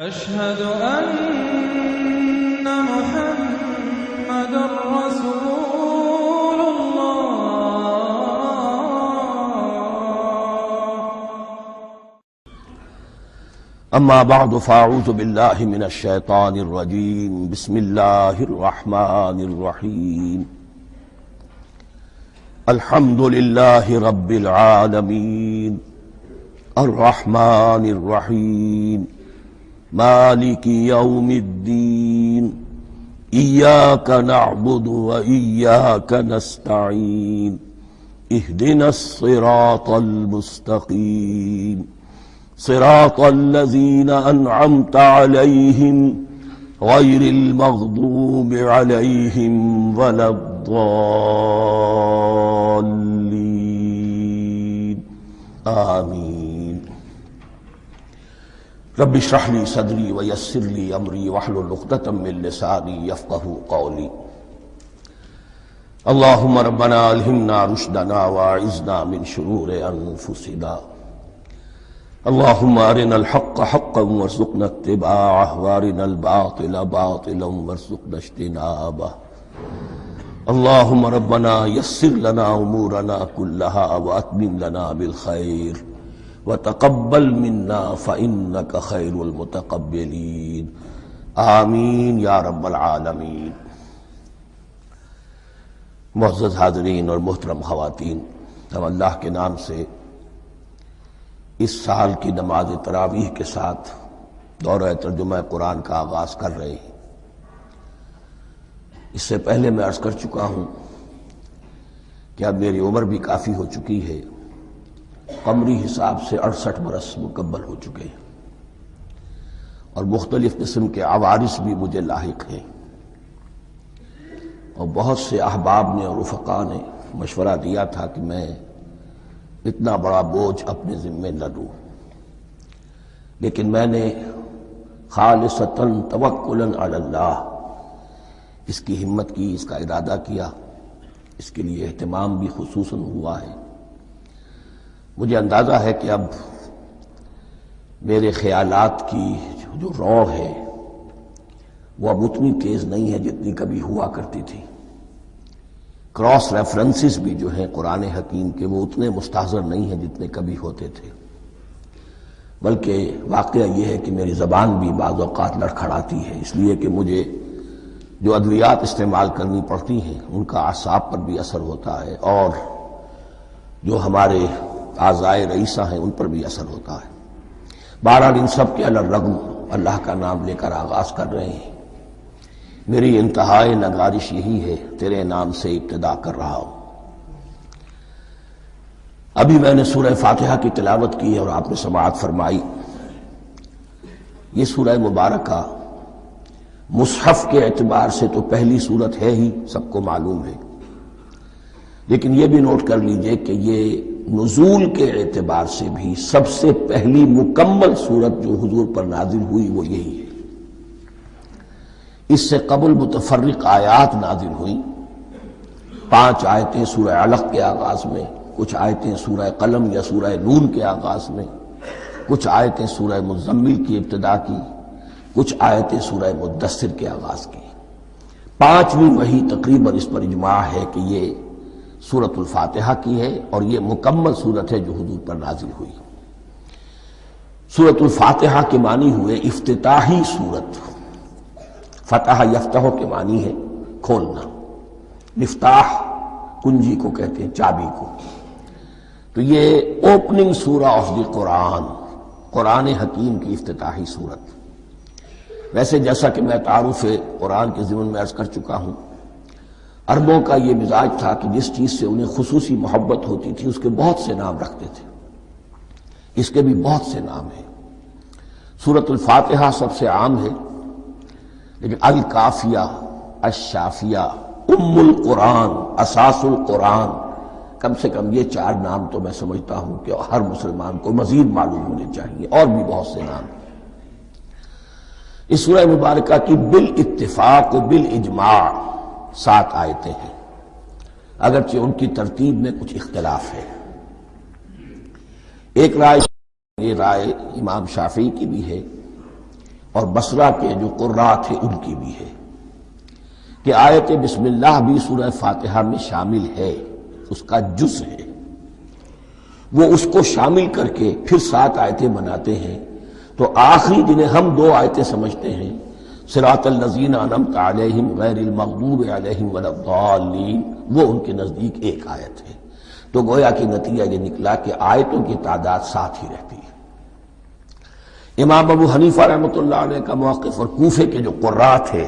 أشهد أن محمد رسول الله. أما بعد فأعوذ بالله من الشيطان الرجيم. بسم الله الرحمن الرحيم. الحمد لله رب العالمين الرحمن الرحيم مالك يوم الدين إياك نعبد وإياك نستعين اهدنا الصراط المستقيم صراط الذين أنعمت عليهم غير المغضوب عليهم ولا الضالين آمين. رب اشرح لي صدري ويسر لي أمري واحلل عقدة من لساني يفقهوا قولي. اللهم ربنا ألهمنا رشدنا وأعذنا من شرور أنفسنا. اللهم أرنا الحق حقا وارزقنا اتباعه وأرنا الباطل باطلا وارزقنا اجتنابه. اللهم ربنا يسر لنا أمورنا كلها وأتمم لنا بالخير وتقبل منا فإنك خير المتقبلين آمین یا رب العالمین. معزز حاضرین اور محترم خواتین، ہم اللہ کے نام سے اس سال کی نماز تراویح کے ساتھ دورہ ترجمہ قرآن کا آغاز کر رہے ہیں۔ اس سے پہلے میں عرض کر چکا ہوں کہ اب میری عمر بھی کافی ہو چکی ہے، قمری حساب سے 68 برس مکمل ہو چکے ہیں، اور مختلف قسم کے عوارض بھی مجھے لاحق ہیں، اور بہت سے احباب نے اور رفقاء نے مشورہ دیا تھا کہ میں اتنا بڑا بوجھ اپنے ذمے نہ لوں، لیکن میں نے خالصتاً توکلاً علی اللہ اس کی ہمت کی، اس کا ارادہ کیا، اس کے لیے اہتمام بھی خصوصاً ہوا ہے۔ مجھے اندازہ ہے کہ اب میرے خیالات کی جو رو ہے وہ اب اتنی تیز نہیں ہے جتنی کبھی ہوا کرتی تھی۔ کراس ریفرنسز بھی جو ہیں قرآن حکیم کے وہ اتنے مستحضر نہیں ہیں جتنے کبھی ہوتے تھے، بلکہ واقعہ یہ ہے کہ میری زبان بھی بعض اوقات لڑکھڑاتی ہے، اس لیے کہ مجھے جو ادویات استعمال کرنی پڑتی ہیں ان کا اعصاب پر بھی اثر ہوتا ہے، اور جو ہمارے اعضائے رئیسہ ہیں ان پر بھی اثر ہوتا ہے۔ بہرحال ان سب کے علی الرغم اللہ کا نام لے کر آغاز کر رہے ہیں۔ میری انتہائی نگارش یہی ہے، تیرے نام سے ابتدا کر رہا ہوں۔ ابھی میں نے سورہ فاتحہ کی تلاوت کی اور آپ نے سماعت فرمائی۔ یہ سورہ مبارکہ مصحف کے اعتبار سے تو پہلی سورت ہے ہی، سب کو معلوم ہے، لیکن یہ بھی نوٹ کر لیجئے کہ یہ نزول کے اعتبار سے بھی سب سے پہلی مکمل سورت جو حضور پر نازل ہوئی وہ یہی ہے۔ اس سے قبل متفرق آیات نازل ہوئیں، 5 آیتیں سورہ علق کے آغاز میں، کچھ آیتیں سورہ قلم یا سورہ نون کے آغاز میں، کچھ آیتیں سورہ مزمل کی ابتدا کی، کچھ آیتیں سورہ مدثر کے آغاز کی۔ 5ویں وحی تقریباً اس پر اجماع ہے کہ یہ سورۃ الفاتحہ کی ہے، اور یہ مکمل سورت ہے جو حضور پر نازل ہوئی۔ سورۃ الفاتحہ کے معنی ہوئے افتتاحی سورت، فتح یفتح کے معنی ہے کھولنا، مفتاح کنجی کو کہتے ہیں، چابی کو۔ تو یہ اوپننگ سورہ آف دی قرآن، قرآن حکیم کی افتتاحی سورت۔ ویسے جیسا کہ میں تعارف قرآن کے ضمن میں عرض کر چکا ہوں، عربوں کا یہ مزاج تھا کہ جس چیز سے انہیں خصوصی محبت ہوتی تھی اس کے بہت سے نام رکھتے تھے۔ اس کے بھی بہت سے نام ہیں۔ سورۃ الفاتحہ سب سے عام ہے، لیکن الکافیہ، الشافیہ، ام القرآن، اساس القرآن، کم سے کم یہ 4 نام تو میں سمجھتا ہوں کہ ہر مسلمان کو مزید معلوم ہونے چاہیے، اور بھی بہت سے نام ہیں۔ اس سورہ مبارکہ کی بالاتفاق و بالاجماع 7 آیتیں ہیں، اگرچہ ان کی ترتیب میں کچھ اختلاف ہے۔ ایک رائے، یہ رائے امام شافعی کی بھی ہے اور بصرہ کے جو قراء تھے ان کی بھی ہے کہ آیت بسم اللہ بھی سورہ فاتحہ میں شامل ہے، اس کا جز ہے، وہ اس کو شامل کر کے پھر 7 آیتیں بناتے ہیں، تو آخری جنہیں ہم 2 آیتیں سمجھتے ہیں، صراط الذین انعمت علیہم غیر المغضوب علیہم ولا الضالین، وہ ان کے نزدیک ایک آیت ہے۔ تو گویا کہ نتیجہ یہ نکلا کہ آیتوں کی تعداد 7 ہی رہتی ہے۔ امام ابو حنیفہ رحمۃ اللہ علیہ کا موقف اور کوفے کے جو قراء تھے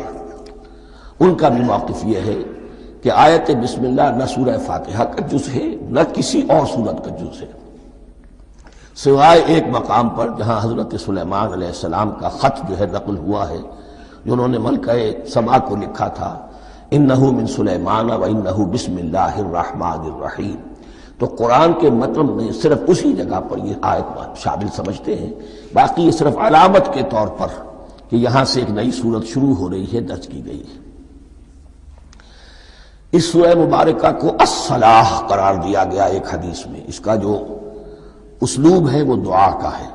ان کا بھی موقف یہ ہے کہ آیت بسم اللہ نہ سورہ فاتحہ کا جز ہے نہ کسی اور سورت کا جز ہے، سوائے ایک مقام پر جہاں حضرت سلیمان علیہ السلام کا خط جو ہے نقل ہوا ہے، جنہوں نے ملکہ سما کو لکھا تھا انہ من سلیمان و انہ بسم اللہ الرحمن الرحیم، تو قرآن کے متن میں صرف اسی جگہ پر یہ آیت شامل سمجھتے ہیں، باقی یہ صرف علامت کے طور پر کہ یہاں سے ایک نئی سورت شروع ہو رہی ہے درج کی گئی ہے۔ اس سورہ مبارکہ کو الصلاح قرار دیا گیا ایک حدیث میں، اس کا جو اسلوب ہے وہ دعا کا ہے،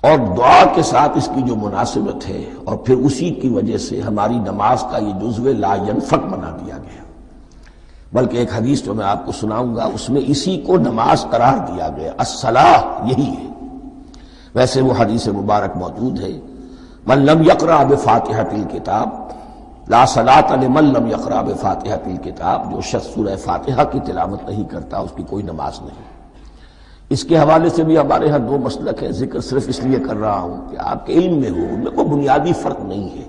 اور دعا کے ساتھ اس کی جو مناسبت ہے اور پھر اسی کی وجہ سے ہماری نماز کا یہ جزو لا ینفک بنا دیا گیا، بلکہ ایک حدیث جو میں آپ کو سناؤں گا اس میں اسی کو نماز قرار دیا گیا، الصلاح یہی ہے۔ ویسے وہ حدیث مبارک موجود ہے من لم یقرأ بفاتحۃ الکتاب لا صلاۃ لمن لم یقرأ بفاتحۃ الکتاب، جو شخص سورہ فاتحہ کی تلاوت نہیں کرتا اس کی کوئی نماز نہیں۔ اس کے حوالے سے بھی ہمارے ہاں 2 مسلک ہیں، ذکر صرف اس لیے کر رہا ہوں کہ آپ کے علم میں ہو، ان میں کوئی بنیادی فرق نہیں ہے،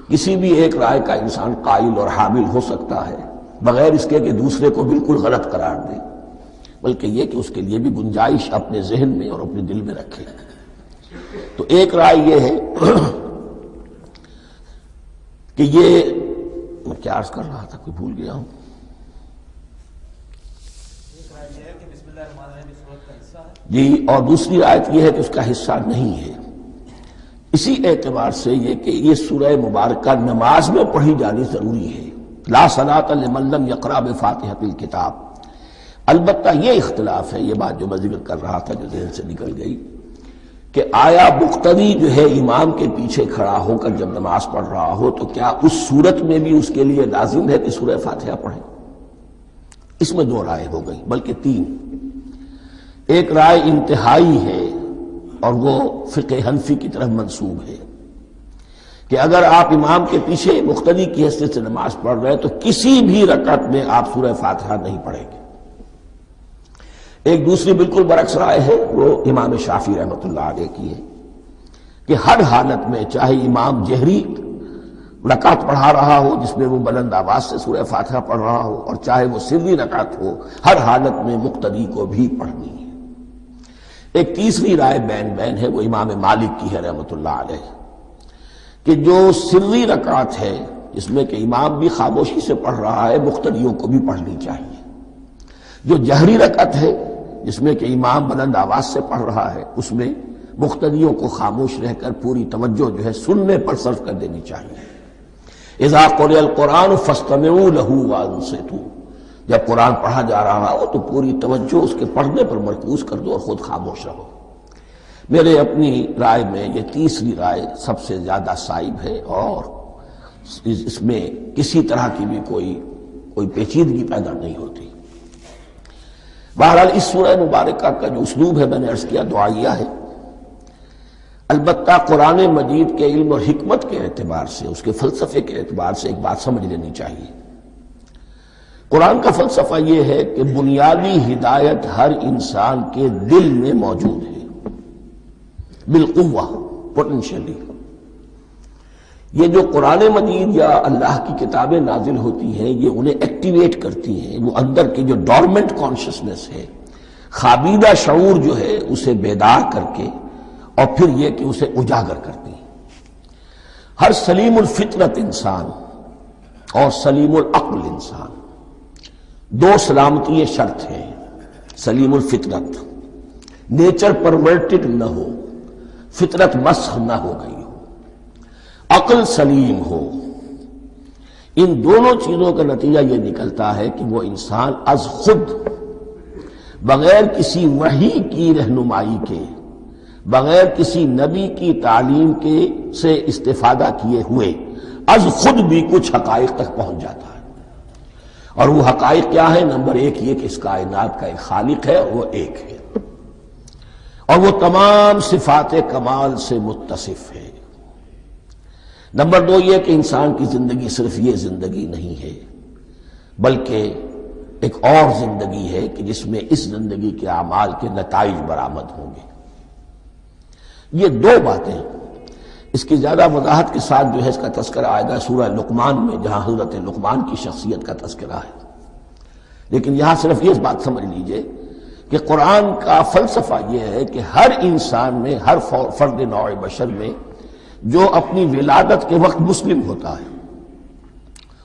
کسی بھی ایک رائے کا انسان قائل اور حامل ہو سکتا ہے بغیر اس کے کہ دوسرے کو بالکل غلط قرار دے، بلکہ یہ کہ اس کے لیے بھی گنجائش اپنے ذہن میں اور اپنے دل میں رکھے۔ تو ایک رائے یہ ہے کہ یہ میں کیا عرض کر رہا تھا کوئی بھول گیا ہوں، جی، اور دوسری آیت یہ ہے کہ اس کا حصہ نہیں ہے۔ اسی اعتبار سے یہ کہ یہ سورہ مبارکہ نماز میں پڑھی جانی ضروری ہے، لا صلاۃ لمن لم یقرأ بفاتحۃ الکتاب۔ البتہ یہ اختلاف ہے، یہ بات جو میں ذکر کر رہا تھا جو ذہن سے نکل گئی، کہ آیا مقتدی جو ہے امام کے پیچھے کھڑا ہو کر جب نماز پڑھ رہا ہو تو کیا اس صورت میں بھی اس کے لیے لازم ہے کہ سورہ فاتحہ پڑھے؟ اس میں 2 رائے ہو گئی، بلکہ 3۔ ایک رائے انتہائی ہے اور وہ فقہ حنفی کی طرف منسوب ہے کہ اگر آپ امام کے پیچھے مقتدی کی حیثیت سے نماز پڑھ رہے تو کسی بھی رکعت میں آپ سورہ فاتحہ نہیں پڑھیں گے۔ ایک دوسری بالکل برعکس رائے ہے، وہ امام شافعی رحمۃ اللہ علیہ کی ہے کہ ہر حالت میں چاہے امام جہری رکعت پڑھا رہا ہو جس میں وہ بلند آواز سے سورہ فاتحہ پڑھ رہا ہو اور چاہے وہ سری رکعت ہو، ہر حالت میں مقتدی کو بھی پڑھنی ہے۔ ایک تیسری رائے بین ہے، وہ امام مالک کی ہے رحمۃ اللہ علیہ، کہ جو سری رکعت ہے جس میں کہ امام بھی خاموشی سے پڑھ رہا ہے مقتدیوں کو بھی پڑھنی چاہیے، جو جہری رکعت ہے جس میں کہ امام بلند آواز سے پڑھ رہا ہے اس میں مقتدیوں کو خاموش رہ کر پوری توجہ جو ہے سننے پر صرف کر دینی چاہیے۔ اذا قرئ القرآن فاستمعوا له وانصتوا، جب قرآن پڑھا جا رہا ہو تو پوری توجہ اس کے پڑھنے پر مرکوز کر دو اور خود خاموش رہو۔ میرے اپنی رائے میں یہ تیسری رائے سب سے زیادہ صائب ہے اور اس میں کسی طرح کی بھی کوئی پیچیدگی پیدا نہیں ہوتی۔ بہرحال اس سورہ مبارکہ کا جو اسلوب ہے میں نے عرض کیا دعائیہ ہے، البتہ قرآن مجید کے علم اور حکمت کے اعتبار سے، اس کے فلسفے کے اعتبار سے ایک بات سمجھ لینی چاہیے۔ قرآن کا فلسفہ یہ ہے کہ بنیادی ہدایت ہر انسان کے دل میں موجود ہے، بالقوہ، پوٹینشلی۔ یہ جو قرآن مجید یا اللہ کی کتابیں نازل ہوتی ہیں یہ انہیں ایکٹیویٹ کرتی ہیں، وہ اندر کی جو ڈورمنٹ کانشسنس ہے، خوابیدہ شعور جو ہے اسے بیدار کر کے اور پھر یہ کہ اسے اجاگر کرتی ہیں۔ ہر سلیم الفطرت انسان اور سلیم العقل انسان، 2 سلامتی شرط ہیں۔ سلیم الفطرت، نیچر پرورٹڈ نہ ہو، فطرت مسخ نہ ہو گئی ہو، عقل سلیم ہو۔ ان دونوں چیزوں کا نتیجہ یہ نکلتا ہے کہ وہ انسان از خود بغیر کسی وحی کی رہنمائی کے بغیر کسی نبی کی تعلیم کے سے استفادہ کیے ہوئے از خود بھی کچھ حقائق تک پہنچ جاتا ہے۔ اور وہ حقائق کیا ہے؟ نمبر ایک یہ کہ اس کائنات کا ایک خالق ہے اور وہ ایک ہے، اور وہ تمام صفات کمال سے متصف ہے۔ نمبر دو یہ کہ انسان کی زندگی صرف یہ زندگی نہیں ہے، بلکہ ایک اور زندگی ہے کہ جس میں اس زندگی کے اعمال کے نتائج برآمد ہوں گے۔ یہ دو باتیں، اس کی زیادہ وضاحت کے ساتھ جو ہے اس کا تذکرہ آئے گا سورہ لقمان میں، جہاں حضرت لقمان کی شخصیت کا تذکرہ ہے۔ لیکن یہاں صرف یہ بات سمجھ لیجئے کہ قرآن کا فلسفہ یہ ہے کہ ہر انسان میں، ہر فرد نوع بشر میں جو اپنی ولادت کے وقت مسلم ہوتا ہے،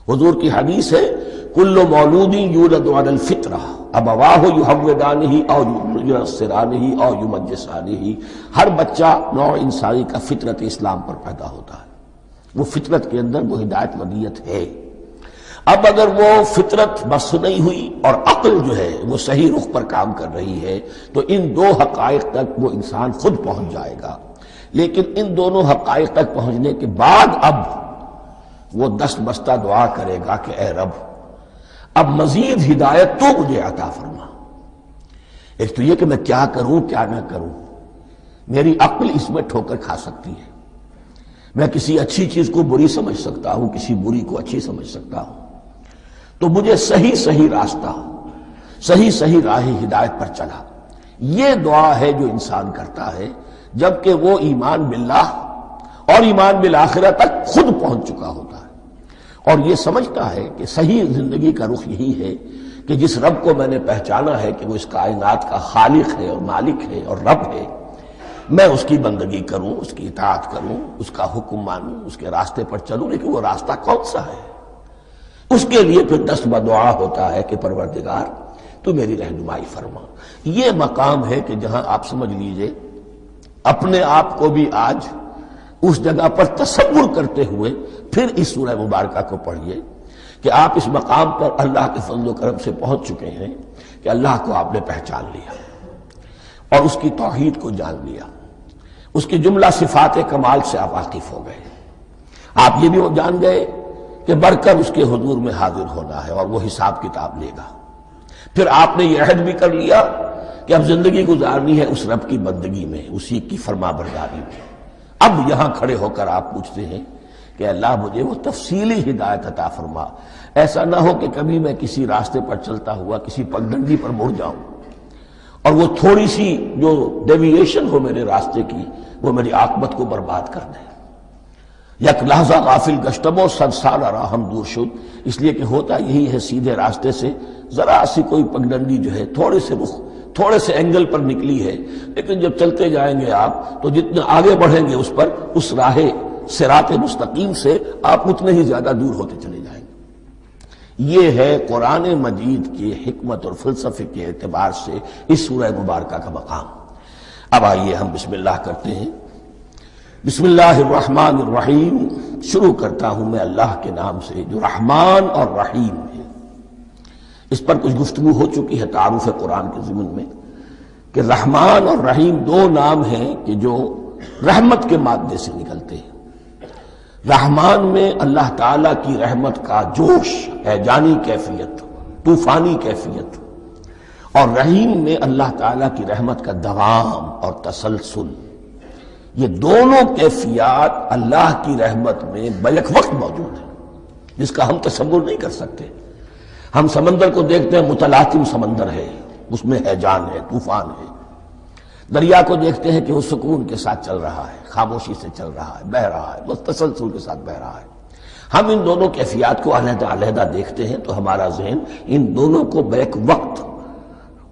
حضور کی حدیث ہے کل مولود یولد علی الفطرہ ابواہ یحودانہ او ینصرانہ او یمجسانہ، ہر بچہ نوع انسانی کا فطرت اسلام پر پیدا ہوتا ہے، وہ فطرت کے اندر وہ ہدایت ودیت ہے۔ اب اگر وہ فطرت بس نہیں ہوئی اور عقل جو ہے وہ صحیح رخ پر کام کر رہی ہے تو ان دو حقائق تک وہ انسان خود پہنچ جائے گا۔ لیکن ان دونوں حقائق تک پہنچنے کے بعد اب وہ دست بستہ دعا کرے گا کہ اے رب اب مزید ہدایت تو مجھے عطا فرما۔ ایک تو یہ کہ میں کیا کروں کیا نہ کروں، میری عقل اس میں ٹھوکر کھا سکتی ہے، میں کسی اچھی چیز کو بری سمجھ سکتا ہوں، کسی بری کو اچھی سمجھ سکتا ہوں، تو مجھے صحیح راستہ، صحیح راہ ہدایت پر چلا۔ یہ دعا ہے جو انسان کرتا ہے جبکہ وہ ایمان باللہ اور ایمان بالآخرہ تک خود پہنچ چکا ہوتا ہے، اور یہ سمجھتا ہے کہ صحیح زندگی کا رخ یہی ہے کہ جس رب کو میں نے پہچانا ہے کہ وہ اس کائنات کا خالق ہے اور مالک ہے اور رب ہے، میں اس کی بندگی کروں، اس کی اطاعت کروں، اس کا حکم مانوں، اس کے راستے پر چلوں۔ لیکن وہ راستہ کون سا ہے؟ اس کے لیے پھر دست بدعا ہوتا ہے کہ پروردگار تو میری رہنمائی فرما۔ یہ مقام ہے کہ جہاں آپ سمجھ لیجئے اپنے آپ کو بھی آج اس جگہ پر تصور کرتے ہوئے پھر اس سورہ مبارکہ کو پڑھیے کہ آپ اس مقام پر اللہ کے فضل و کرم سے پہنچ چکے ہیں کہ اللہ کو آپ نے پہچان لیا اور اس کی توحید کو جان لیا، اس کی جملہ صفات کمال سے آپ واقف ہو گئے۔ آپ یہ بھی جان گئے کہ بڑھ کر اس کے حضور میں حاضر ہونا ہے اور وہ حساب کتاب لے گا۔ پھر آپ نے یہ عہد بھی کر لیا کہ اب زندگی گزارنی ہے اس رب کی بندگی میں، اسی کی فرما برداری میں۔ اب یہاں کھڑے ہو کر آپ پوچھتے ہیں کہ اللہ مجھے وہ تفصیلی ہدایت عطا فرما، ایسا نہ ہو کہ کبھی میں کسی راستے پر چلتا ہوا کسی پگڈنڈی پر مڑ جاؤں اور وہ تھوڑی سی جو ڈیوییشن ہو میرے راستے کی وہ میری عاقبت کو برباد کر دے۔ یک لحظہ غافل گشتم و صد سال راہم دور شد، اس لیے کہ ہوتا یہی ہے سیدھے راستے سے ذرا سی کوئی پگڈنڈی جو ہے تھوڑے سے اینگل پر نکلی ہے، لیکن جب چلتے جائیں گے آپ تو جتنے آگے بڑھیں گے اس پر، اس راہ صراط مستقیم سے آپ اتنے ہی زیادہ دور ہوتے چلے جائیں گے۔ یہ ہے قرآن مجید کی حکمت اور فلسفے کے اعتبار سے اس سورہ مبارکہ کا مقام۔ اب آئیے ہم بسم اللہ کرتے ہیں۔ بسم اللہ الرحمن الرحیم، شروع کرتا ہوں میں اللہ کے نام سے جو رحمان اور رحیم ہے۔ اس پر کچھ گفتگو ہو چکی ہے تعارف قرآن کے ضمن میں کہ رحمان اور رحیم دو نام ہیں کہ جو رحمت کے مادے سے نکلتے ہیں۔ رحمان میں اللہ تعالیٰ کی رحمت کا جوش، ہیجانی کیفیت، طوفانی کیفیت، اور رحیم میں اللہ تعالیٰ کی رحمت کا دوام اور تسلسل۔ یہ دونوں کیفیات اللہ کی رحمت میں بیک وقت موجود ہیں، جس کا ہم تصور نہیں کر سکتے۔ ہم سمندر کو دیکھتے ہیں، متلاطم سمندر ہے، اس میں ہیجان ہے، طوفان ہے۔ دریا کو دیکھتے ہیں کہ وہ سکون کے ساتھ چل رہا ہے، خاموشی سے چل رہا ہے، بہہ رہا ہے، بس تسلسل کے ساتھ بہہ رہا ہے۔ ہم ان دونوں کیفیات کو علیحدہ علیحدہ دیکھتے ہیں تو ہمارا ذہن ان دونوں کو بیک وقت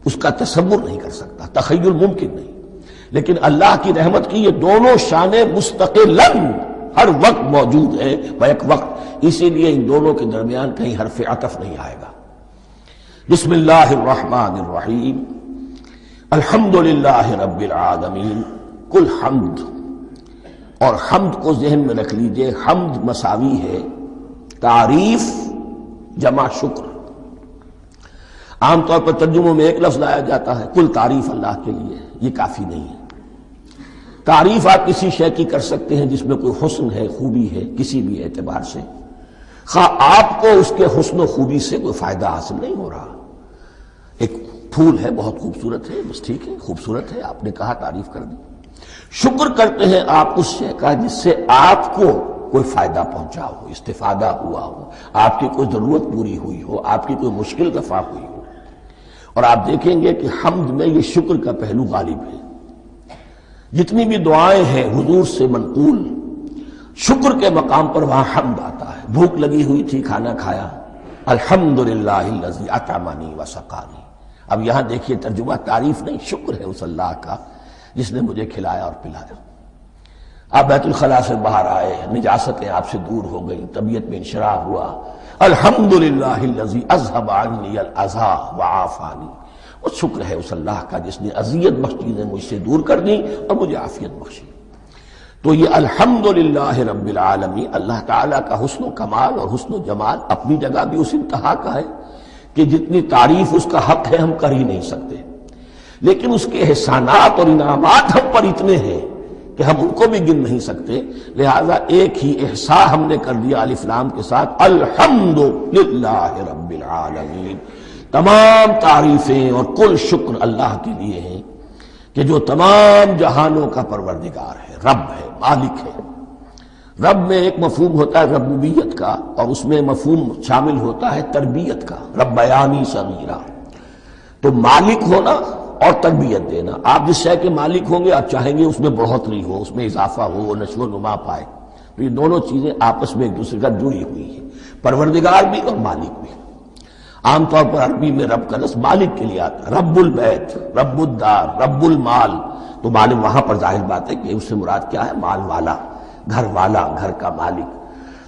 اس کا تصور نہیں کر سکتا، تخیل ممکن نہیں۔ لیکن اللہ کی رحمت کی یہ دونوں شانیں مستقلاً ہر وقت موجود ہیں بیک وقت، اسی لیے ان دونوں کے درمیان کہیں حرف عطف نہیں آئے گا۔ بسم اللہ الرحمن الرحیم، الحمد للہ رب العالمین، کل حمد، اور حمد کو ذہن میں رکھ لیجئے، حمد مساوی ہے تعریف جمع شکر۔ عام طور پر ترجموں میں ایک لفظ لایا جاتا ہے، کل تعریف اللہ کے لیے، یہ کافی نہیں ہے۔ تعریف آپ کسی شے کی کر سکتے ہیں جس میں کوئی حسن ہے، خوبی ہے، کسی بھی اعتبار سے، خواہ آپ کو اس کے حسن و خوبی سے کوئی فائدہ حاصل نہیں ہو رہا۔ ایک پھول ہے، بہت خوبصورت ہے، بس ٹھیک ہے، خوبصورت ہے، آپ نے کہا، تعریف کر دی۔ شکر کرتے ہیں آپ اس شے کا جس سے آپ کو کوئی فائدہ پہنچا ہو، استفادہ ہوا ہو، آپ کی کوئی ضرورت پوری ہوئی ہو، آپ کی کوئی مشکل رفع ہوئی ہو۔ اور آپ دیکھیں گے کہ حمد میں یہ شکر کا پہلو غالب ہے۔ جتنی بھی دعائیں ہیں حضور سے منقول، شکر کے مقام پر وہاں حمد آتا ہے۔ بھوک لگی ہوئی تھی، کھانا کھایا، الحمدللہ الذی اطعمنی وسقانی۔ اب یہاں دیکھیے ترجمہ، تعریف نہیں، شکر ہے اس اللہ کا جس نے مجھے کھلایا اور پلایا۔ آپ بیت الخلاء سے باہر آئے، نجاستیں آپ سے دور ہو گئی، طبیعت میں انشراح ہوا، الحمدللہ الذی اذھب عنی الاذی وعافانی۔ وہ شکر ہے اس اللہ کا جس نے اذیت بخش چیزیں مجھ سے دور کر دیں اور مجھے عافیت بخشی۔ تو یہ الحمدللہ رب العالمین، اللہ تعالیٰ کا حسن و کمال اور حسن و جمال اپنی جگہ بھی اس انتہا کا ہے کہ جتنی تعریف اس کا حق ہے ہم کر ہی نہیں سکتے، لیکن اس کے احسانات اور انعامات ہم پر اتنے ہیں کہ ہم ان کو بھی گن نہیں سکتے۔ لہذا ایک ہی احصاء ہم نے کر دیا الف لام کے ساتھ، الحمدللہ رب العالمین۔ تمام تعریفیں اور کل شکر اللہ کے لیے ہیں کہ جو تمام جہانوں کا پروردگار ہے، رب ہے، مالک ہے۔ رب میں ایک مفہوم ہوتا ہے ربوبیت کا، اور اس میں مفہوم شامل ہوتا ہے تربیت کا، ربیانی صغیرہ۔ تو مالک ہونا اور تربیت دینا، آپ جس شے کے مالک ہوں گے آپ چاہیں گے اس میں بڑھوتری ہو، اس میں اضافہ ہو، وہ نشو و نما پائے۔ تو یہ دونوں چیزیں آپس میں ایک دوسرے کا جڑی ہوئی ہیں، پروردگار بھی اور مالک بھی۔ عام طور پر عربی میں رب کا لفظ مالک کے لیے آتا ہے، رب البیت، رب الدار، رب المال۔ تو مالک وہاں پر ظاہر بات ہے کہ اس سے مراد کیا ہے، مال والا، گھر والا، گھر کا مالک۔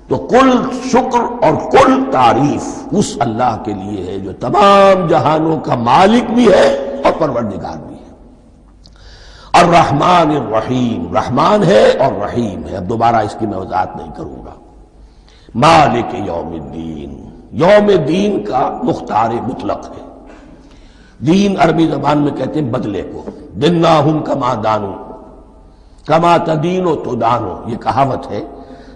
تو کل شکر اور کل تعریف اس اللہ کے لیے ہے جو تمام جہانوں کا مالک بھی ہے اور پروردگار بھی ہے۔ الرحمن الرحیم، رحمان ہے اور رحیم ہے۔ اب دوبارہ اس کی میں وضاحت نہیں کروں گا۔ مالک یوم الدین، یوم دین کا مختار مطلق ہے۔ دین عربی زبان میں کہتے ہیں بدلے کو، دناہم کما دانو، کما تدینو تو دانو، یہ کہاوت ہے۔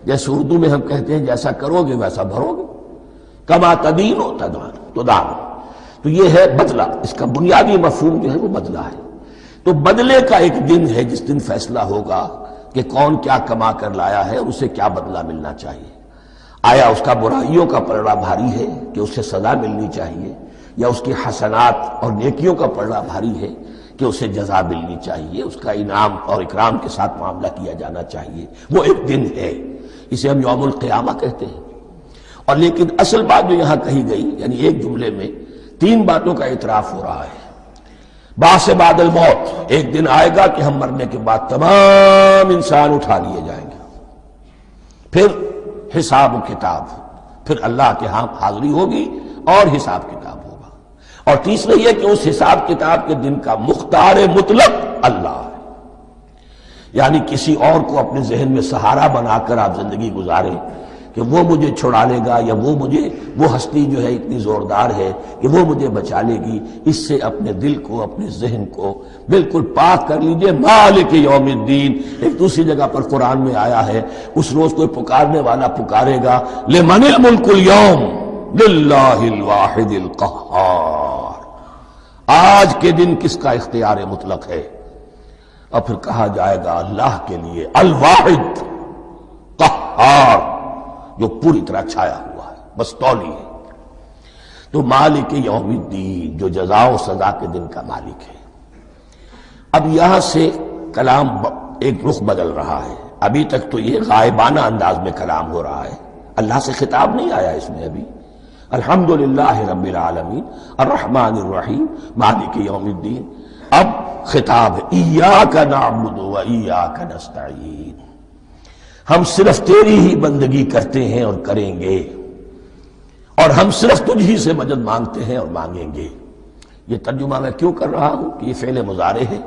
جیسے اردو میں ہم کہتے ہیں جیسا کرو گے ویسا بھرو گے، کما تدینو تو دانو۔ تو یہ ہے بدلہ، اس کا بنیادی مفہوم جو ہے وہ بدلہ ہے۔ تو بدلے کا ایک دن ہے جس دن فیصلہ ہوگا کہ کون کیا کما کر لایا ہے اور اسے کیا بدلہ ملنا چاہیے۔ آیا اس کا برائیوں کا پلڑا بھاری ہے کہ اسے سزا ملنی چاہیے، یا اس کی حسنات اور نیکیوں کا پلڑا بھاری ہے کہ اسے جزا ملنی چاہیے، اس کا انعام اور اکرام کے ساتھ معاملہ کیا جانا چاہیے۔ وہ ایک دن ہے، اسے ہم یوم القیامہ کہتے ہیں۔ اور لیکن اصل بات جو یہاں کہی گئی، یعنی ایک جملے میں تین باتوں کا اعتراف ہو رہا ہے۔ بعث بعد الموت، ایک دن آئے گا کہ ہم مرنے کے بعد تمام انسان اٹھا لیے جائیں گے، پھر حساب و کتاب، پھر اللہ کے ہاں حاضری ہوگی اور حساب کتاب ہوگا۔ اور تیسرا یہ کہ اس حساب کتاب کے دن کا مختار مطلق اللہ ہے، یعنی کسی اور کو اپنے ذہن میں سہارا بنا کر آپ زندگی گزاریں کہ وہ مجھے چھڑا لے گا، یا وہ ہستی جو ہے اتنی زوردار ہے کہ وہ مجھے بچا لے گی، اس سے اپنے دل کو، اپنے ذہن کو بالکل پاک کر لیجئے۔ مالک یوم الدین، ایک دوسری جگہ پر قرآن میں آیا ہے، اس روز کوئی پکارنے والا پکارے گا، لمن الملک اليوم للہ الواحد القہار، آج کے دن کس کا اختیار مطلق ہے؟ اور پھر کہا جائے گا اللہ کے لیے، الواحد قہار، جو پوری طرح چھایا ہوا ہے، بس تولی ہے۔ تو مالک یوم الدین، جو جزا و سزا کے دن کا مالک ہے۔ اب یہاں سے کلام ایک رخ بدل رہا ہے۔ ابھی تک تو یہ غائبانہ انداز میں کلام ہو رہا ہے، اللہ سے خطاب نہیں آیا اس میں ابھی۔ الحمدللہ رب العالمین الرحمن الرحیم مالک یوم الدین۔ اب خطاب ہے، ایاک نعبد و ایاک نستعین، ہم صرف تیری ہی بندگی کرتے ہیں اور کریں گے، اور ہم صرف تجھ ہی سے مدد مانگتے ہیں اور مانگیں گے۔ یہ ترجمہ میں کیوں کر رہا ہوں کہ یہ فعل مضارع ہے۔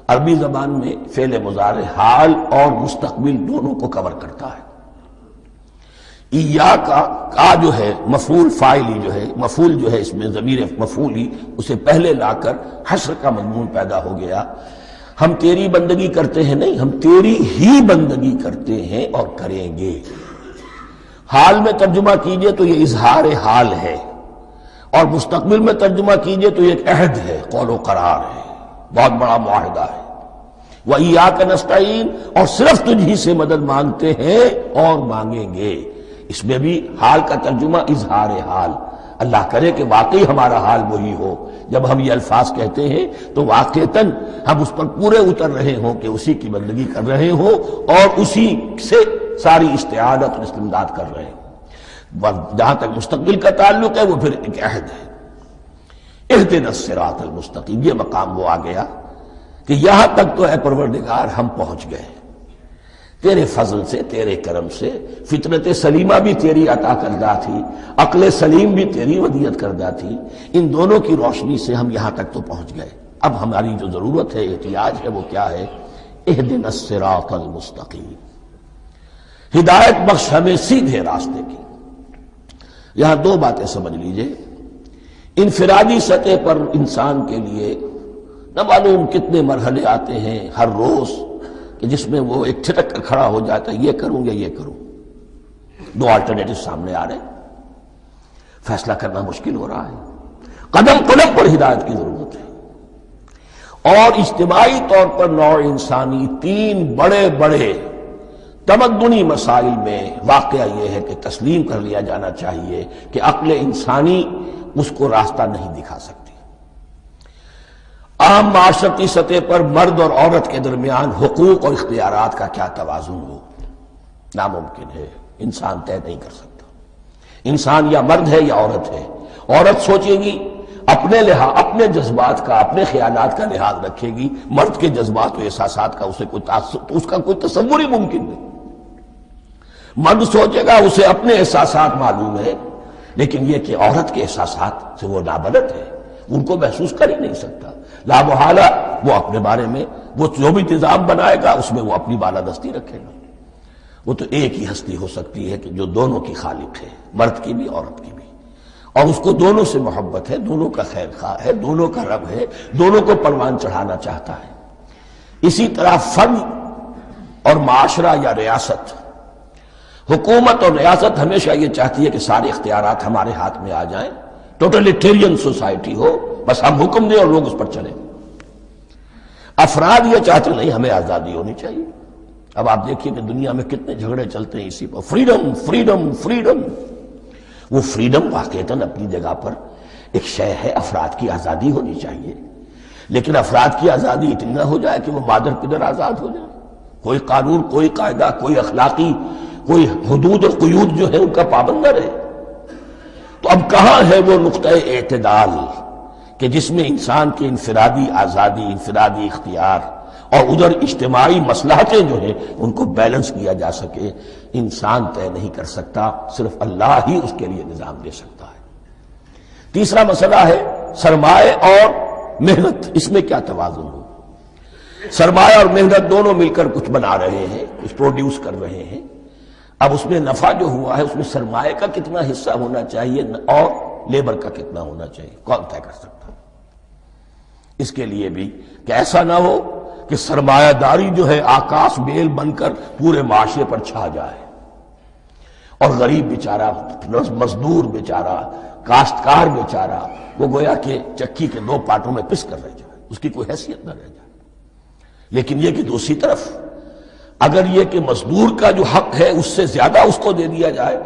عربی زبان میں فعل مضارع حال اور مستقبل دونوں کو کور کرتا ہے۔ ایاک کا جو ہے مفعول فاعلی جو ہے، مفعول جو ہے اس میں ضمیر مفعولی، اسے پہلے لا کر حشر کا مضمون پیدا ہو گیا۔ ہم تیری بندگی کرتے ہیں نہیں، ہم تیری ہی بندگی کرتے ہیں اور کریں گے۔ حال میں ترجمہ کیجئے تو یہ اظہار حال ہے، اور مستقبل میں ترجمہ کیجئے تو یہ ایک عہد ہے، قول و قرار ہے، بہت بڑا معاہدہ ہے۔ وَإِيَّاكَ نَسْتَعِينُ، اور صرف تجھ ہی سے مدد مانگتے ہیں اور مانگیں گے۔ اس میں بھی حال کا ترجمہ اظہار حال، اللہ کرے کہ واقعی ہمارا حال وہی ہو، جب ہم یہ الفاظ کہتے ہیں تو واقعتاً ہم اس پر پورے اتر رہے ہوں کہ اسی کی بندگی کر رہے ہوں اور اسی سے ساری استعانت اور استمداد کر رہے ہیں۔ جہاں تک مستقبل کا تعلق ہے وہ پھر ایک عہد ہے، اہدنا الصراط المستقیم، یہ مقام وہ آ گیا کہ یہاں تک تو اے پروردگار ہم پہنچ گئے تیرے فضل سے، تیرے کرم سے۔ فطرت سلیمہ بھی تیری عطا کردہ تھی، عقل سلیم بھی تیری ودیعت کردہ تھی، ان دونوں کی روشنی سے ہم یہاں تک تو پہنچ گئے۔ اب ہماری جو ضرورت ہے، احتیاج ہے، وہ کیا ہے؟ اہدنا الصراط المستقیم، ہدایت بخش ہمیں سیدھے راستے کی۔ یہاں دو باتیں سمجھ لیجئے، انفرادی سطح پر انسان کے لیے نہ معلوم کتنے مرحلے آتے ہیں ہر روز کہ جس میں وہ ایک ٹھٹک کر کھڑا ہو جاتا ہے، یہ کروں یا یہ کروں، دو آلٹرنیٹو سامنے آ رہے ہیں، فیصلہ کرنا مشکل ہو رہا ہے، قدم قدم پر ہدایت کی ضرورت ہے۔ اور اجتماعی طور پر نوع انسانی تین بڑے بڑے تمدنی مسائل میں واقعہ یہ ہے کہ تسلیم کر لیا جانا چاہیے کہ عقل انسانی اس کو راستہ نہیں دکھا سکتی۔ عام معاشرتی سطح پر مرد اور عورت کے درمیان حقوق اور اختیارات کا کیا توازن ہو، ناممکن ہے، انسان طے نہیں کر سکتا۔ انسان یا مرد ہے یا عورت ہے، عورت سوچے گی اپنے جذبات کا، اپنے خیالات کا لحاظ رکھے گی، مرد کے جذبات و احساسات کا اس کا کوئی تصور ہی ممکن نہیں۔ مرد سوچے گا اسے اپنے احساسات معلوم ہے، لیکن یہ کہ عورت کے احساسات سے وہ نابلد ہے، ان کو محسوس کر ہی نہیں سکتا، لا محالہ وہ اپنے بارے میں وہ جو بھی نظام بنائے گا اس میں وہ اپنی بالادستی رکھے گا۔ وہ تو ایک ہی ہستی ہو سکتی ہے کہ جو دونوں کی خالق ہے، مرد کی بھی عورت کی بھی، اور اس کو دونوں سے محبت ہے، دونوں کا خیر خواہ ہے، دونوں کا رب ہے، دونوں کو پروان چڑھانا چاہتا ہے۔ اسی طرح فرد اور معاشرہ یا ریاست، حکومت اور ریاست ہمیشہ یہ چاہتی ہے کہ سارے اختیارات ہمارے ہاتھ میں آ جائیں، ٹوٹلیٹیرین سوسائٹی ہو، بس ہم حکم دیں اور لوگ اس پر چلیں۔ افراد یہ چاہتے نہیں، ہمیں آزادی ہونی چاہیے۔ اب آپ دیکھیے کہ دنیا میں کتنے جھگڑے چلتے ہیں اسی پر، فریڈم فریڈم فریڈم۔ وہ فریڈم واقعتاً اپنی جگہ پر ایک شے ہے، افراد کی آزادی ہونی چاہیے، لیکن افراد کی آزادی اتنی نہ ہو جائے کہ وہ مادر پدر آزاد ہو جائے، کوئی قانون، کوئی قاعدہ، کوئی اخلاقی کوئی حدود اور قیود جو ہے ان کا پابند نہ رہے۔ تو اب کہاں ہے وہ نقطہ اعتدال کہ جس میں انسان کی انفرادی آزادی، انفرادی اختیار اور ادھر اجتماعی مصلحتیں جو ہیں ان کو بیلنس کیا جا سکے؟ انسان طے نہیں کر سکتا، صرف اللہ ہی اس کے لیے نظام دے سکتا ہے۔ تیسرا مسئلہ ہے سرمایہ اور محنت، اس میں کیا توازن ہو؟ سرمایہ اور محنت دونوں مل کر کچھ بنا رہے ہیں، کچھ پروڈیوس کر رہے ہیں۔ اب اس میں نفع جو ہوا ہے اس میں سرمایہ کا کتنا حصہ ہونا چاہیے اور لیبر کا کتنا ہونا چاہیے، کون طے کر سکتا ہے؟ اس کے لیے بھی کہ ایسا نہ ہو کہ سرمایہ داری جو ہے آکاش بیل بن کر پورے معاشرے پر چھا جائے اور غریب بیچارہ، مزدور بیچارہ، کاشتکار بیچارہ وہ گویا کہ چکی کے دو پارٹوں میں پس کر رہ جائے، اس کی کوئی حیثیت نہ رہ جائے۔ لیکن یہ کہ دوسری طرف اگر یہ کہ مزدور کا جو حق ہے اس سے زیادہ اس کو دے دیا جائے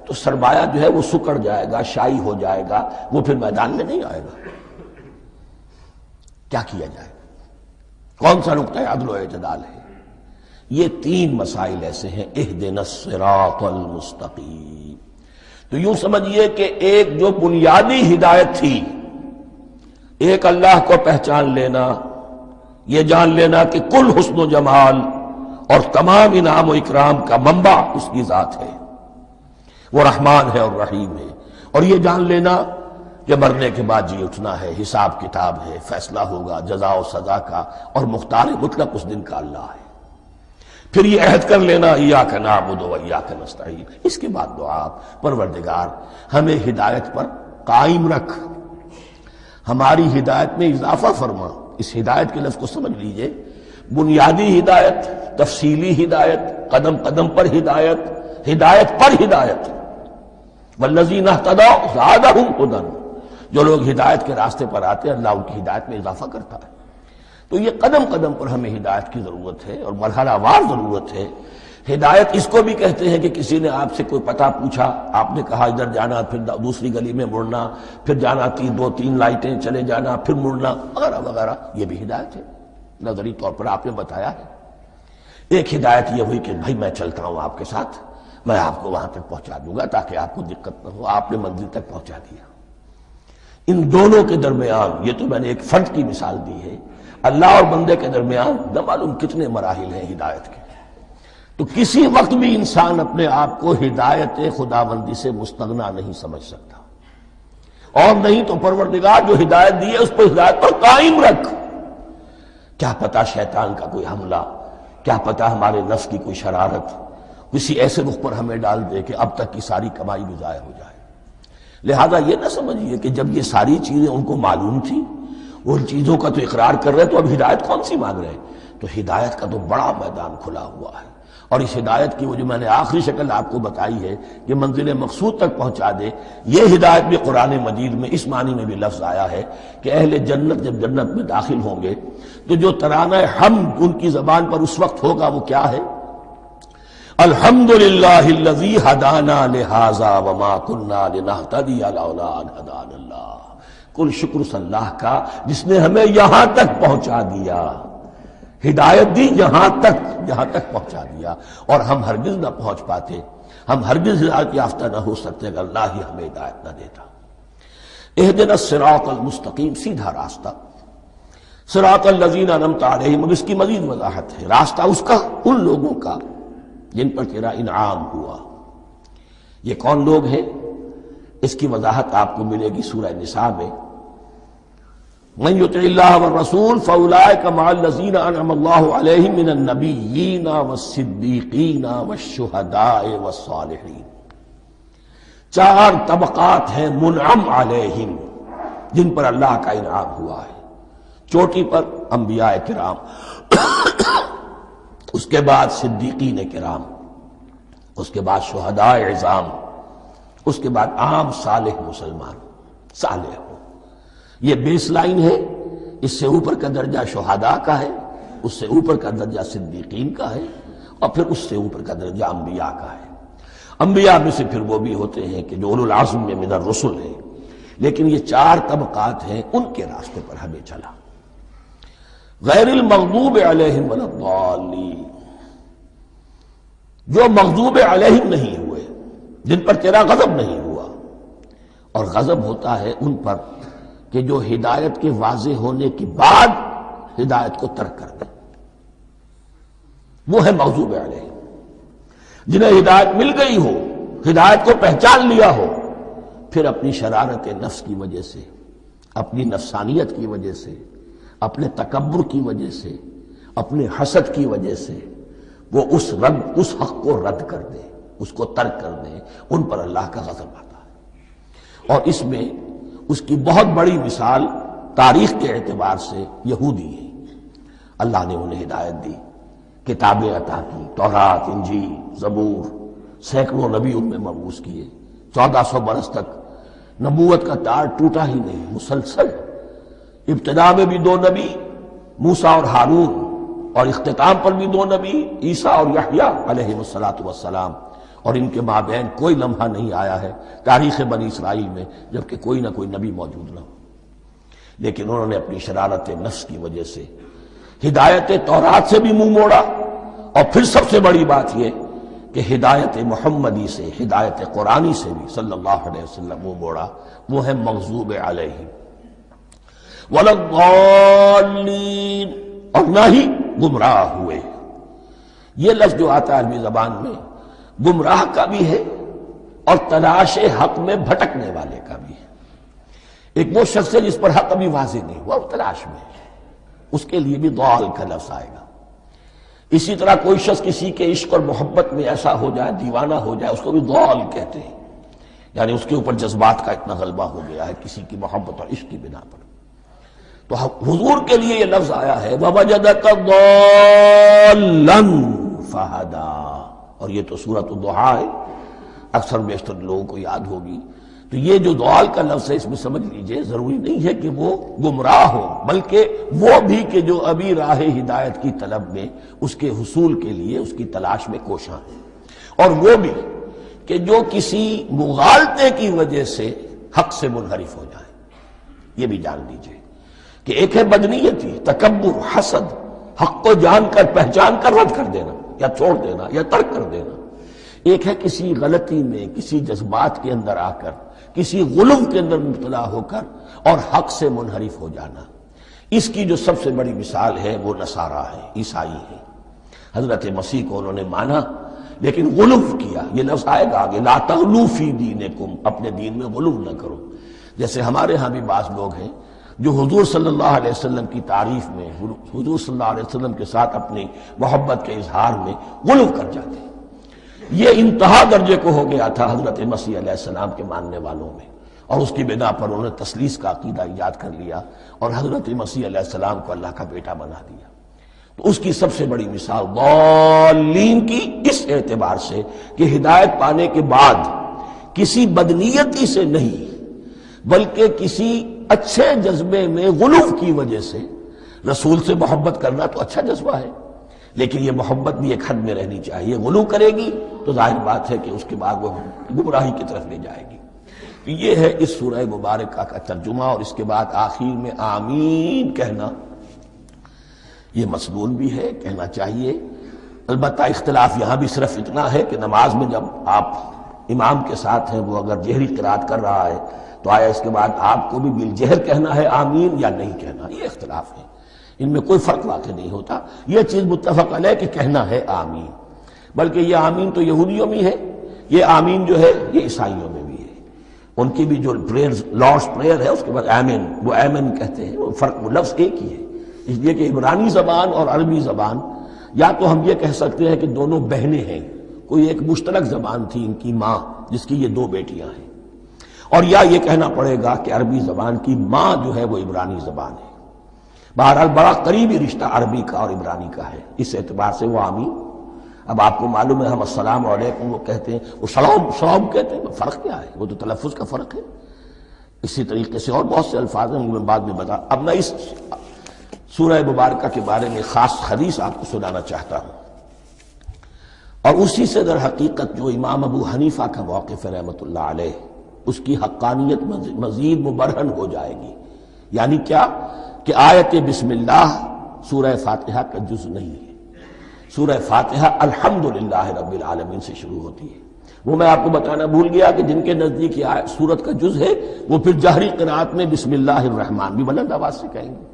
تو سرمایہ جو ہے وہ سکڑ جائے گا، شائی ہو جائے گا، وہ پھر میدان میں نہیں آئے گا۔ کیا کیا جائے؟ کون سا نقطہ عدل و اعتدال ہے؟ یہ تین مسائل ایسے ہیں، اہدنا الصراط المستقیم۔ تو یوں سمجھیے کہ ایک جو بنیادی ہدایت تھی، ایک اللہ کو پہچان لینا، یہ جان لینا کہ کل حسن و جمال اور تمام انعام و اکرام کا منبع اس کی ذات ہے، وہ رحمان ہے اور رحیم ہے، اور یہ جان لینا کہ مرنے کے بعد جی اٹھنا ہے، حساب کتاب ہے، فیصلہ ہوگا جزا و سزا کا، اور مختار مطلق اس دن کا اللہ ہے۔ پھر یہ عہد کر لینا ایاک نعبد و ایاک نستعین۔ اس کے بعد دعا، پروردگار ہمیں ہدایت پر قائم رکھ، ہماری ہدایت میں اضافہ فرما۔ اس ہدایت کے لفظ کو سمجھ لیجئے، بنیادی ہدایت، تفصیلی ہدایت، قدم قدم پر ہدایت، ہدایت پر ہدایت. والذین اہتدوا زادہم ھدی، جو لوگ ہدایت کے راستے پر آتے ہیں اللہ ان کی ہدایت میں اضافہ کرتا ہے. تو یہ قدم قدم پر ہمیں ہدایت کی ضرورت ہے اور مرحلہ وار ضرورت ہے. ہدایت اس کو بھی کہتے ہیں کہ کسی نے آپ سے کوئی پتہ پوچھا، آپ نے کہا ادھر جانا، پھر دوسری گلی میں مڑنا، پھر جانا 2-3 لائٹیں چلے جانا، پھر مڑنا وغیرہ وغیرہ، یہ بھی ہدایت ہے. نظری طور پر آپ نے بتایا ہے. ایک ہدایت یہ ہوئی کہ بھائی میں چلتا ہوں آپ کے ساتھ، میں آپ کو وہاں تک پہنچا دوں گا تاکہ آپ کو دقت نہ ہو، آپ نے منزل تک پہنچا دیا. ان دونوں کے درمیان، یہ تو میں نے ایک فرد کی مثال دی ہے، اللہ اور بندے کے درمیان نہ معلوم کتنے مراحل ہیں ہدایت کے. تو کسی وقت بھی انسان اپنے آپ کو ہدایت خداوندی سے مستغنا نہیں سمجھ سکتا، اور نہیں تو پروردگار جو ہدایت دی ہے اس پر ہدایت پر قائم رکھ. کیا پتہ شیطان کا کوئی حملہ، کیا پتہ ہمارے نفس کی کوئی شرارت کسی ایسے رخ پر ہمیں ڈال دے کہ اب تک کی ساری کمائی بھی ضائع ہو جائے. لہذا یہ نہ سمجھیے کہ جب یہ ساری چیزیں ان کو معلوم تھی، ان چیزوں کا تو اقرار کر رہے تو اب ہدایت کون سی مانگ رہے ہیں. تو ہدایت کا تو بڑا میدان کھلا ہوا ہے، اور اس ہدایت کی وہ جو میں نے آخری شکل آپ کو بتائی ہے کہ منزل مقصود تک پہنچا دے، یہ ہدایت بھی قرآن مجید میں اس معنی میں بھی لفظ آیا ہے کہ اہل جنت جب جنت میں داخل ہوں گے تو جو ترانہ حمد ان کی زبان پر اس وقت ہوگا وہ کیا ہے؟ الحمدللہ الذی ہدانا لہذا وما کننا لنہتدی لولا ان ہدانا اللہ. کل شکر اللہ کا جس نے ہمیں یہاں تک پہنچا دیا، ہدایت دی یہاں تک پہنچا دیا، اور ہم ہرگز نہ پہنچ پاتے، ہم ہرگز ہدایت یافتہ نہ ہو سکتے اگر اللہ ہی ہمیں ہدایت نہ دیتا. اہدنا الصراط المستقیم، سیدھا راستہ. صراط الذین انعمت علیہم، اب اس کی مزید وضاحت ہے. راستہ اس کا ان لوگوں کا جن پر تیرا انعام ہوا. یہ کون لوگ ہیں؟ اس کی وضاحت آپ کو ملے گی سورہ نساء میں. من یطع اللہ والرسول فاولئک مع الذین انعم اللہ علیہم من النبیین والصدیقین والشہداء والصالحین. 4 طبقات ہیں منعم علیہم جن پر اللہ کا انعام ہوا ہے. چوٹی پر انبیاء کرام، اس کے بعد صدیقین کرام، اس کے بعد شہداء عظام، اس کے بعد عام صالح مسلمان صالح ہو. یہ بیس لائن ہے. اس سے اوپر کا درجہ شہداء کا ہے، اس سے اوپر کا درجہ صدیقین کا ہے، اور پھر اس سے اوپر کا درجہ انبیاء کا ہے. انبیاء میں سے پھر وہ بھی ہوتے ہیں کہ جو اولو العزم میں من الرسل ہیں. لیکن یہ 4 طبقات ہیں، ان کے راستے پر ہمیں چلا. غیر المغضوب علیہم ولا الضالین، جو مغضوب علیہم نہیں ہوئے، جن پر تیرا غضب نہیں ہوا. اور غضب ہوتا ہے ان پر کہ جو ہدایت کے واضح ہونے کے بعد ہدایت کو ترک کر دیں، وہ ہے مغضوب علیہم. جنہیں ہدایت مل گئی ہو، ہدایت کو پہچان لیا ہو، پھر اپنی شرارت نفس کی وجہ سے، اپنی نفسانیت کی وجہ سے، اپنے تکبر کی وجہ سے، اپنے حسد کی وجہ سے وہ اس حق کو رد کر دیں، اس کو ترک کر دیں. ان پر اللہ کا غضب آتا ہے. اور اس میں اس کی بہت بڑی مثال تاریخ کے اعتبار سے یہودی ہے. اللہ نے انہیں ہدایت دی، کتابیں عطا کی، تورات، انجیل، زبور، سینکڑوں نبی ان میں مبعوث کیے. 1400 برس تک نبوت کا تار ٹوٹا ہی نہیں، مسلسل. ابتدا میں بھی 2 نبی، موسیٰ اور ہارون، اور اختتام پر بھی 2 نبی، عیسیٰ اور یحییٰ علیہ السلام. اور ان کے مابین کوئی لمحہ نہیں آیا ہے تاریخ بنی اسرائیل میں جبکہ کوئی نہ کوئی نبی موجود نہ ہو. لیکن انہوں نے اپنی شرارت نفس کی وجہ سے ہدایت تورات سے بھی منہ موڑا، اور پھر سب سے بڑی بات یہ کہ ہدایت محمدی سے، ہدایت قرآنی سے بھی صلی اللہ علیہ وسلم منہ موڑا. وہ ہے مغضوب علیہم ولا الضالین، اور نہ ہی گمراہ ہوئے. یہ لفظ جو آتا ہے عربی زبان میں گمراہ کا بھی ہے اور تلاش حق میں بھٹکنے والے کا بھی ہے. ایک وہ شخص ہے جس پر حق ابھی واضح نہیں ہوا، وہ تلاش میں ہے، اس کے لیے بھی ضال کا لفظ آئے گا. اسی طرح کوئی شخص کسی کے عشق اور محبت میں ایسا ہو جائے، دیوانہ ہو جائے، اس کو بھی ضال کہتے ہیں. یعنی اس کے اوپر جذبات کا اتنا غلبہ ہو گیا ہے کسی کی محبت اور عشق کی بنا پر. تو حضور کے لیے یہ لفظ آیا ہے وَوَجَدَكَ ضَالًّا فَهَدَىٰ، اور یہ تو سورۃ الضحیٰ ہے، اکثر بیشتر لوگوں کو یاد ہوگی۔ تو یہ جو ضال کا لفظ ہے اس میں سمجھ لیجئے ضروری نہیں ہے کہ وہ گمراہ ہو، بلکہ وہ بھی کہ جو ابھی راہ ہدایت کی طلب میں اس کے حصول کے لیے اس کی تلاش میں کوشاں ہے، اور وہ بھی کہ جو کسی مغالطے کی وجہ سے حق سے منحرف ہو جائے۔ یہ بھی جان لیجئے کہ ایک ہے بدنیتی، تکبر، حسد، حق کو جان کر پہچان کر رد کر دینا یا چھوڑ دینا یا ترک کر دینا، ایک ہے کسی غلطی میں، کسی جذبات کے اندر آ کر، کسی غلو کے اندر مبتلا ہو کر اور حق سے منحرف ہو جانا۔ اس کی جو سب سے بڑی مثال ہے وہ نصارہ ہے، عیسائی ہے۔ حضرت مسیح کو انہوں نے مانا لیکن غلو کیا، یہ لفظ آئے گا آگے، لا تغلو فی دینکم، اپنے دین میں غلو نہ کرو۔ جیسے ہمارے ہاں بھی بعض لوگ ہیں جو حضور صلی اللہ علیہ وسلم کی تعریف میں، حضور صلی اللہ علیہ وسلم کے ساتھ اپنی محبت کے اظہار میں غلو کر جاتے ہیں۔ یہ انتہا درجے کو ہو گیا تھا حضرت مسیح علیہ السلام کے ماننے والوں میں، اور اس کی بنا پر انہوں نے تثلیث کا عقیدہ ایجاد کر لیا اور حضرت مسیح علیہ السلام کو اللہ کا بیٹا بنا دیا۔ تو اس کی سب سے بڑی مثال ضالین کی اس اعتبار سے کہ ہدایت پانے کے بعد کسی بدنیتی سے نہیں بلکہ کسی اچھے جذبے میں غلو کی وجہ سے، رسول سے محبت کرنا تو اچھا جذبہ ہے لیکن یہ محبت بھی ایک حد میں رہنی چاہیے۔ غلو کرے گی تو ظاہر بات ہے کہ اس کے بعد وہ گمراہی کی طرف لے جائے گی۔ یہ ہے اس سورہ مبارکہ کا ترجمہ، اور اس کے بعد آخر میں آمین کہنا یہ مسنون بھی ہے، کہنا چاہیے۔ البتہ اختلاف یہاں بھی صرف اتنا ہے کہ نماز میں جب آپ امام کے ساتھ ہیں، وہ اگر جہری قرات کر رہا ہے تو آیا اس کے بعد آپ کو بھی بالجہر کہنا ہے آمین یا نہیں کہنا، یہ اختلاف ہے، ان میں کوئی فرق واقع نہیں ہوتا۔ یہ چیز متفق علیہ کہ کہنا ہے آمین، بلکہ یہ آمین تو یہودیوں میں ہے، یہ آمین جو ہے یہ عیسائیوں میں بھی ہے۔ ان کی بھی جو پریئر، لارڈس پریئر ہے، اس کے بعد آمین، وہ آمین کہتے ہیں، وہ فرق، وہ لفظ ایک ہی ہے۔ اس لیے کہ عبرانی زبان اور عربی زبان، یا تو ہم یہ کہہ سکتے ہیں کہ دونوں بہنیں ہیں، کوئی ایک مشترک زبان تھی ان کی ماں جس کی یہ دو بیٹیاں ہیں، اور یا یہ کہنا پڑے گا کہ عربی زبان کی ماں جو ہے وہ عبرانی زبان ہے۔ بہرحال بڑا قریبی رشتہ عربی کا اور عبرانی کا ہے، اس اعتبار سے وہ آمین۔ اب آپ کو معلوم ہے ہم السلام علیکم وہ کہتے ہیں، وہ سلام کہتے ہیں، فرق کیا ہے؟ وہ تو تلفظ کا فرق ہے۔ اسی طریقے سے اور بہت سے الفاظ ہیں، میں بعد میں بتا۔ اب میں اس سورہ مبارکہ کے بارے میں خاص حدیث آپ کو سنانا چاہتا ہوں، اور اسی سے در حقیقت جو امام ابو حنیفہ کا موقف ہے رحمۃ اللہ علیہ، اس کی حقانیت مزید مبرہن ہو جائے گی۔ یعنی کیا کہ آیت بسم اللہ سورہ فاتحہ کا جز نہیں ہے، سورہ فاتحہ الحمدللہ رب العالمین سے شروع ہوتی ہے۔ وہ میں آپ کو بتانا بھول گیا کہ جن کے نزدیک یہ سورت کا جز ہے وہ پھر جہری قرات میں بسم اللہ الرحمن بھی بلند آواز سے کہیں گے،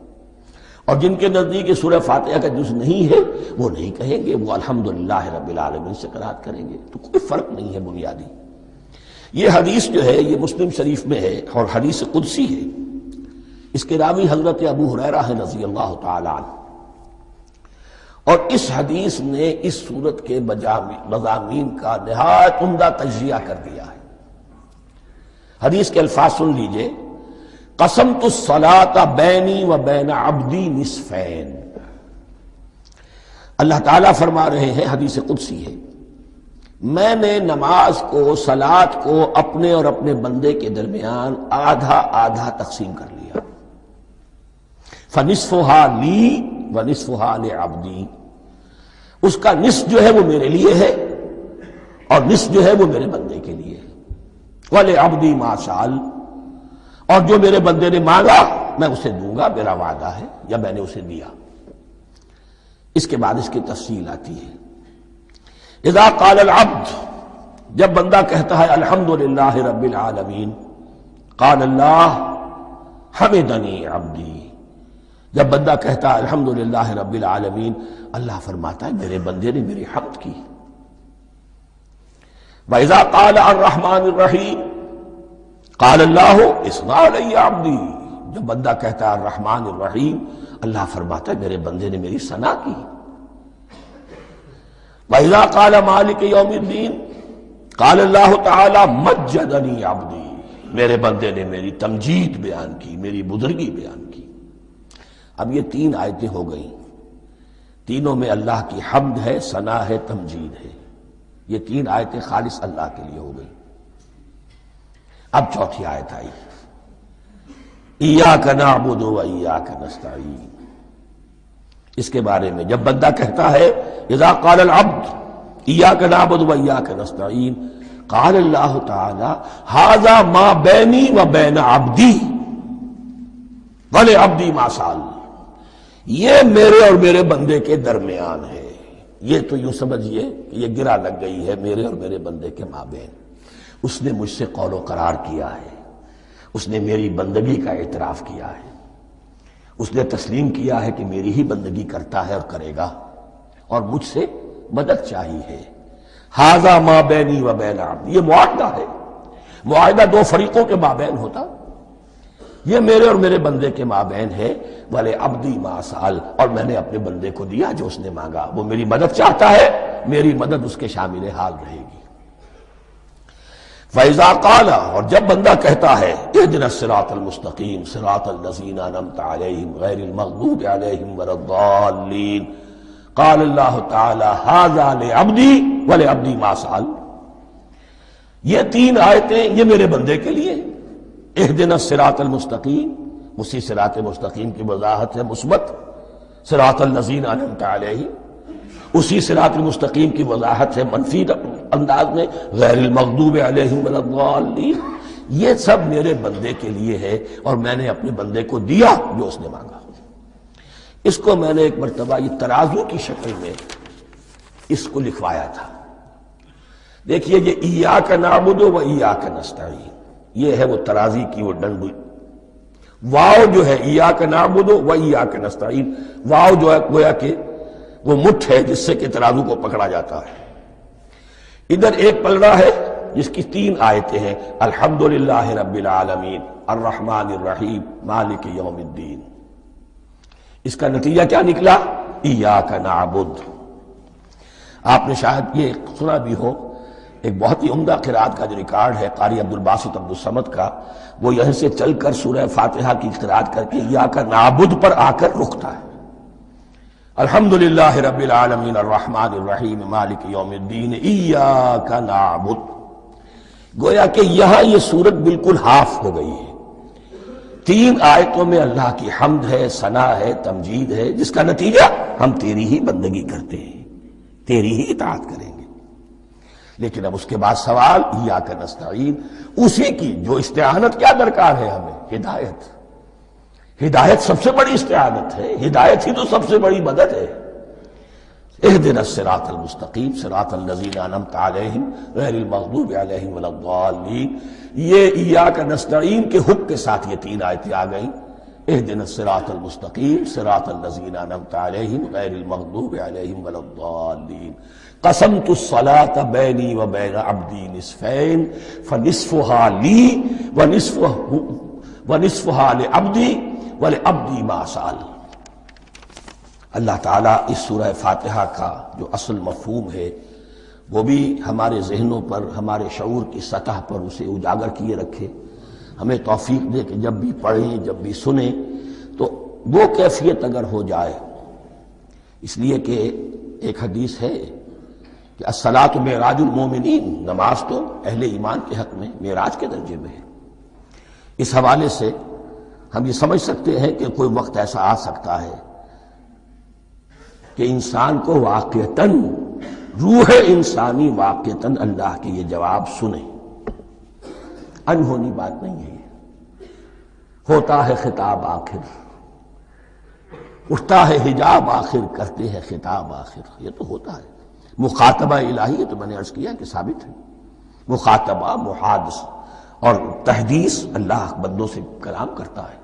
اور جن کے نزدیک یہ سورہ فاتحہ کا جز نہیں ہے وہ نہیں کہیں گے، وہ الحمدللہ رب العالمین سے قرات کریں گے۔ تو کوئی فرق نہیں ہے بنیادی۔ یہ حدیث جو ہے یہ مسلم شریف میں ہے اور حدیث قدسی ہے۔ اس کے راوی حضرت ابو ہریرہ ہے رضی اللہ تعالی عنہ، اور اس حدیث نے اس سورت کے مضامین کا نہایت عمدہ تجزیہ کر دیا ہے۔ حدیث کے الفاظ سن لیجئے، قسمت الصلاۃ بینی و بین عبدی نصفین۔ اللہ تعالیٰ فرما رہے ہیں، حدیث قدسی ہے، میں نے نماز کو، صلاۃ کو اپنے اور اپنے بندے کے درمیان آدھا آدھا تقسیم کر لیا۔ فنصفها لی ونصفها لعبدی، اس کا نصف جو ہے وہ میرے لیے ہے اور نصف جو ہے وہ میرے بندے کے لیے ہے۔ وَلِعَبْدِي مَا سَأَلَ، اور جو میرے بندے نے مانگا میں اسے دوں گا، میرا وعدہ ہے یا میں نے اسے دیا۔ اس کے بعد اس کی تفصیل آتی ہے، اذا قال العبد، جب بندہ کہتا ہے الحمدللہ رب العالمین، قال اللہ حمدنی عبدی، جب بندہ کہتا ہے الحمدللہ رب العالمین، اللہ فرماتا ہے میرے بندے نے میری حمد کی۔ وَإِذَا قَالَ الرَّحْمَٰنِ الرَّحِيمِ قَالَ اللَّهُ اثْنَىٰ عَلَيَّ عَبْدِي، جب بندہ کہتا ہے الرحمن الرحیم، اللہ فرماتا ہے میرے بندے نے میری ثنا کی۔ وَإِذَا قَالَ مَالِكِ يَوْمِ الدِّينِ قَالَ اللَّهُ تَعَالَىٰ مَجَّدَنِي عَبْدِي، میرے بندے نے میری تمجید بیان کی، میری بزرگی بیان کی۔ اب یہ 3 آیتیں ہو گئیں، تینوں میں اللہ کی حمد ہے، ثنا ہے، تمجید ہے. یہ 3 آیتیں خالص اللہ کے لیے ہو گئیں. اب چوتھی آیت آئی، ایاک نعبد و ایاک نستعین. اس کے بارے میں جب بندہ کہتا ہے اذا قال العبد ایاک نعبد و ایاک نستعین، قال اللہ تعالی ھذا ما بینی و بین عبدی ولعبدی ما سأل. یہ میرے اور میرے بندے کے درمیان ہے. یہ تو یوں سمجھیے کہ یہ گرہ لگ گئی ہے میرے اور میرے بندے کے مابین. اس نے مجھ سے قول و قرار کیا ہے، اس نے میری بندگی کا اعتراف کیا ہے، اس نے تسلیم کیا ہے کہ میری ہی بندگی کرتا ہے اور کرے گا، اور مجھ سے مدد چاہیے ہے. ھذا ما بینی و بین عبدی، یہ معاہدہ ہے. معاہدہ 2 فریقوں کے مابین ہوتا، یہ میرے اور میرے بندے کے مابین ہے. وَلِ عَبْدِي مَا سَأَلَ، اور میں نے اپنے بندے کو دیا جو اس نے مانگا. وہ میری مدد چاہتا ہے، میری مدد اس کے شامل حال رہے گی. فَإِذَا قَالَ، اور جب بندہ کہتا ہے اهْدِنَا الصِّرَاطَ الْمُسْتَقِيمَ صِرَاطَ الَّذِينَ أَنْعَمْتَ عَلَيْهِمْ غَيْرِ الْمَغْضُوبِ عَلَيْهِمْ وَلَا الضَّالِّينَ، قَالَ اللَّهُ تَعَالَى هَذَا لِعَبْدِي وَلِعَبْدِي مَا سَأَلَ. یہ 3 آیتیں یہ میرے بندے کے لیے ہیں. اهْدِنَا الصِّرَاطَ الْمُسْتَقِيمَ، اسی صراط مستقیم کی وضاحت ہے مثبت. صراط الذین انعمت علیہم، اسی صراط المستقیم کی وضاحت ہے منفی انداز میں، غیر المغضوب علیہم ولا الضالین. یہ سب میرے بندے کے لیے ہے اور میں نے اپنے بندے کو دیا جو اس نے مانگا. اس کو میں نے ایک مرتبہ یہ ترازو کی شکل میں اس کو لکھوایا تھا. دیکھیے یہ ایاک نعبد و ایاک نستعین، یہ ہے وہ ترازی کی وہ ڈنڈی. واو جو ہے ایاک نعبد و ایاک نستعین، واو جو ہے گویا کہ وہ مٹھ ہے جس سے کہ ترازو کو پکڑا جاتا ہے. ادھر ایک پلڑا ہے جس کی 3 آیتیں ہیں، الحمدللہ رب العالمین الرحمن الرحیم مالک یوم الدین. اس کا نتیجہ کیا نکلا؟ ایاک نعبد. آپ نے شاید یہ سنا بھی ہو، ایک بہت ہی عمدہ قرات کا جو ریکارڈ ہے قاری عبدالباسط عبدالصمد کا، وہ یہیں سے چل کر سورہ فاتحہ کی قرات کر کے ایاک نعبد پر آ کر رکتا ہے. الحمدللہ رب العالمین الرحمن الرحیم مالک یوم الدین ایاک نعبد. گویا کہ یہاں یہ صورت بالکل ہاف ہو گئی ہے. 3 آیتوں میں اللہ کی حمد ہے، ثنا ہے، تمجید ہے، جس کا نتیجہ ہم تیری ہی بندگی کرتے ہیں، تیری ہی اطاعت کریں گے. لیکن اب اس کے بعد سوال ایاک نستعین، اسی کی جو استعانت کیا درکار ہے ہمیں؟ ہدایت. ہدایت سب سے بڑی استعانت ہے، ہدایت ہی تو سب سے بڑی مدد ہے. اهدنا الصراط المستقیم صراط الذین انعمت علیہم غیر المغضوب علیہم ولا الضالین. یہ ایاک نستعین کے حکم کے ساتھ یہ 3 آیتیں آ گئیں. اهدنا الصراط المستقیم صراط الذین انعمت علیہم غیر المغضوب علیہم ولا الضالین. قسمت الصلاة بینی و بین عبدی نصفین فنصفها لی ونصفها لعبدی ولعبدی ما سأل. اللہ تعالیٰ اس سورہ فاتحہ کا جو اصل مفہوم ہے وہ بھی ہمارے ذہنوں پر، ہمارے شعور کی سطح پر اسے اجاگر کیے رکھے. ہمیں توفیق دے کہ جب بھی پڑھیں، جب بھی سنیں تو وہ کیفیت اگر ہو جائے. اس لیے کہ ایک حدیث ہے کہ الصلاۃ معراج المومنین، نماز تو اہل ایمان کے حق میں معراج کے درجے میں ہے. اس حوالے سے ہم یہ سمجھ سکتے ہیں کہ کوئی وقت ایسا آ سکتا ہے کہ انسان کو واقعتاً، روح انسانی واقعتاً اللہ کے یہ جواب سنے. انہونی بات نہیں ہے. ہوتا ہے خطاب آخر، اٹھتا ہے حجاب آخر، کرتے ہیں خطاب آخر. یہ تو ہوتا ہے. مخاطبہ الہی، یہ تو میں نے عرض کیا کہ ثابت ہے. مخاطبہ، محادثہ اور تحدیث، اللہ بندوں سے کلام کرتا ہے.